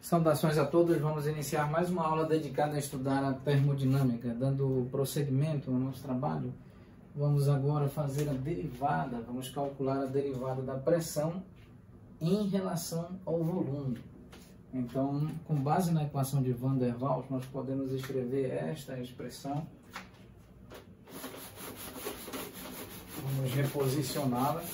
Saudações a todos, vamos iniciar mais uma aula dedicada a estudar a termodinâmica, dando prosseguimento ao nosso trabalho. Vamos agora fazer a derivada, vamos calcular a derivada da pressão em relação ao volume. Então, com base na equação de Van der Waals, nós podemos escrever esta expressão. Vamos reposicioná-la.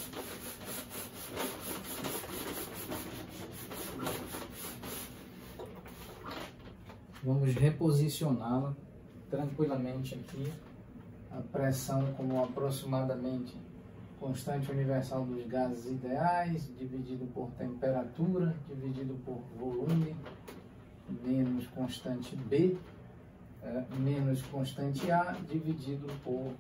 Vamos reposicioná-la tranquilamente aqui. A pressão como aproximadamente constante universal dos gases ideais, dividido por temperatura, dividido por volume, menos constante B, menos constante A, dividido por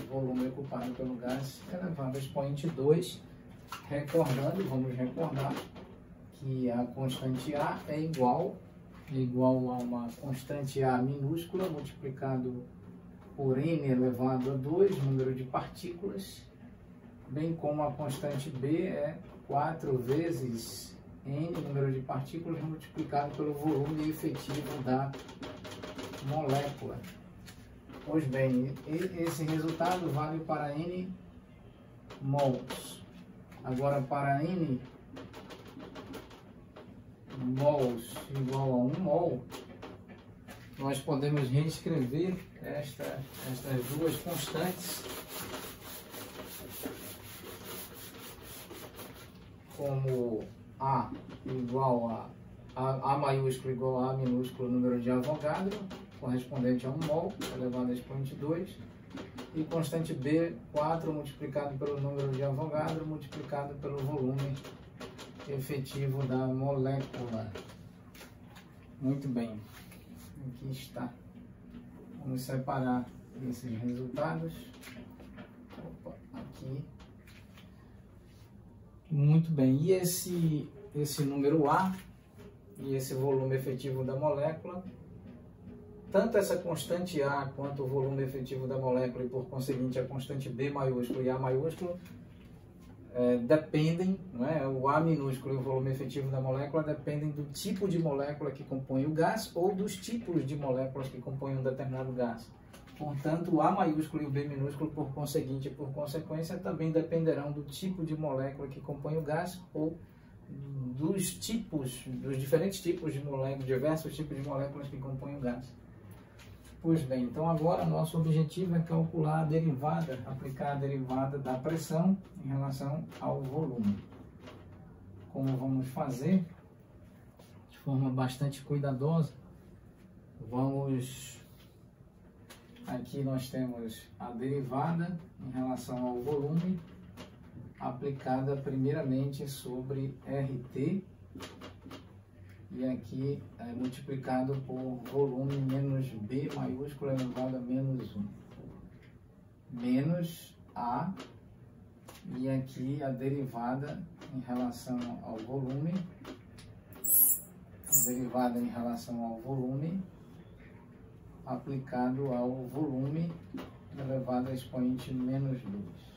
volume ocupado pelo gás elevado a expoente 2. Recordando, vamos recordar que a constante A é igual a uma constante A minúscula multiplicado por N elevado a 2, número de partículas, bem como a constante B é 4 vezes N, número de partículas, multiplicado pelo volume efetivo da molécula. Pois bem, esse resultado vale para N mols. Agora, para N mols igual a 1 mol, nós podemos reescrever estas duas constantes como A igual a maiúsculo igual a minúsculo número de Avogadro, correspondente a 1 mol, elevado a expoente 2, e constante B, 4 multiplicado pelo número de Avogadro, multiplicado pelo volume efetivo da molécula. Muito bem, aqui está. Vamos separar esses resultados. Opa, aqui. Muito bem, e esse número A e esse volume efetivo da molécula, tanto essa constante A quanto o volume efetivo da molécula e por conseguinte a constante B maiúsculo e A maiúsculo dependem, não é? O A minúsculo e o volume efetivo da molécula dependem do tipo de molécula que compõe o gás ou dos tipos de moléculas que compõem um determinado gás. Portanto, o A maiúsculo e o B minúsculo, por conseguinte e por consequência, também dependerão do tipo de molécula que compõe o gás ou dos diferentes tipos de moléculas, diversos tipos de moléculas que compõem o gás. Pois bem, então agora nosso objetivo é calcular a derivada, aplicar a derivada da pressão em relação ao volume. Como vamos fazer? De forma bastante cuidadosa, aqui nós temos a derivada em relação ao volume, aplicada primeiramente sobre RT, e aqui é multiplicado por volume menos B maiúsculo elevado a menos 1, menos A, e aqui a derivada em relação ao volume, aplicado ao volume elevado a expoente menos 2.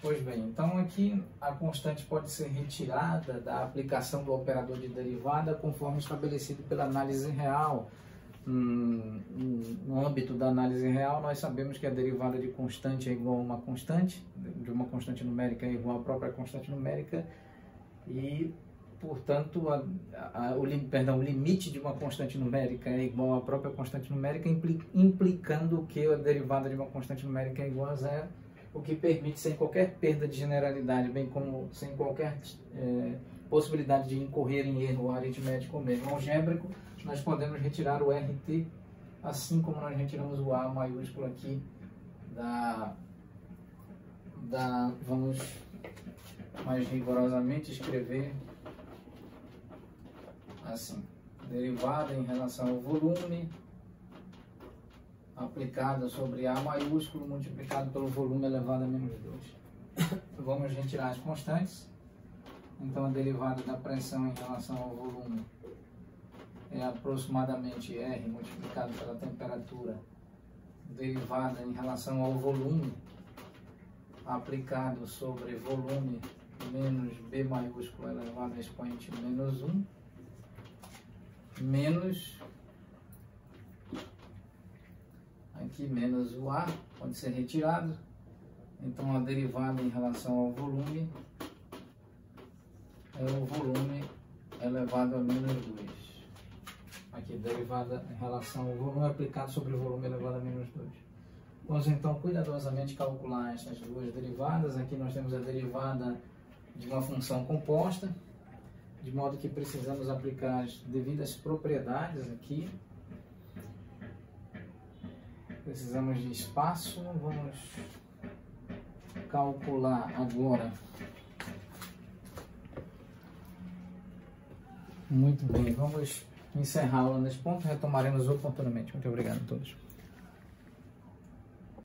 Pois bem, então aqui a constante pode ser retirada da aplicação do operador de derivada conforme estabelecido pela análise real. No âmbito da análise real, nós sabemos que a derivada de constante é igual a uma constante, de uma constante numérica é igual à própria constante numérica, e, portanto, o limite de uma constante numérica é igual à própria constante numérica, implicando que a derivada de uma constante numérica é igual a zero, o que permite, sem qualquer perda de generalidade, bem como sem qualquer possibilidade de incorrer em erro aritmético ou mesmo algébrico, nós podemos retirar o RT, assim como nós retiramos o A maiúsculo aqui vamos mais rigorosamente escrever assim: derivada em relação ao volume aplicada sobre A maiúsculo multiplicado pelo volume elevado a menos 2. Vamos retirar as constantes. Então, a derivada da pressão em relação ao volume é aproximadamente R multiplicado pela temperatura. Derivada em relação ao volume aplicado sobre volume menos B maiúsculo elevado a expoente menos 1. menos aqui menos o A pode ser retirado, então a derivada em relação ao volume é o volume elevado a menos 2. Aqui, derivada em relação ao volume aplicado sobre o volume elevado a menos 2. Vamos então cuidadosamente calcular estas duas derivadas. Aqui nós temos a derivada de uma função composta, de modo que precisamos aplicar as devidas propriedades aqui. Precisamos de espaço. Vamos calcular agora. Muito bem, vamos encerrar a aula nesse ponto. Retomaremos oportunamente. Muito obrigado a todos.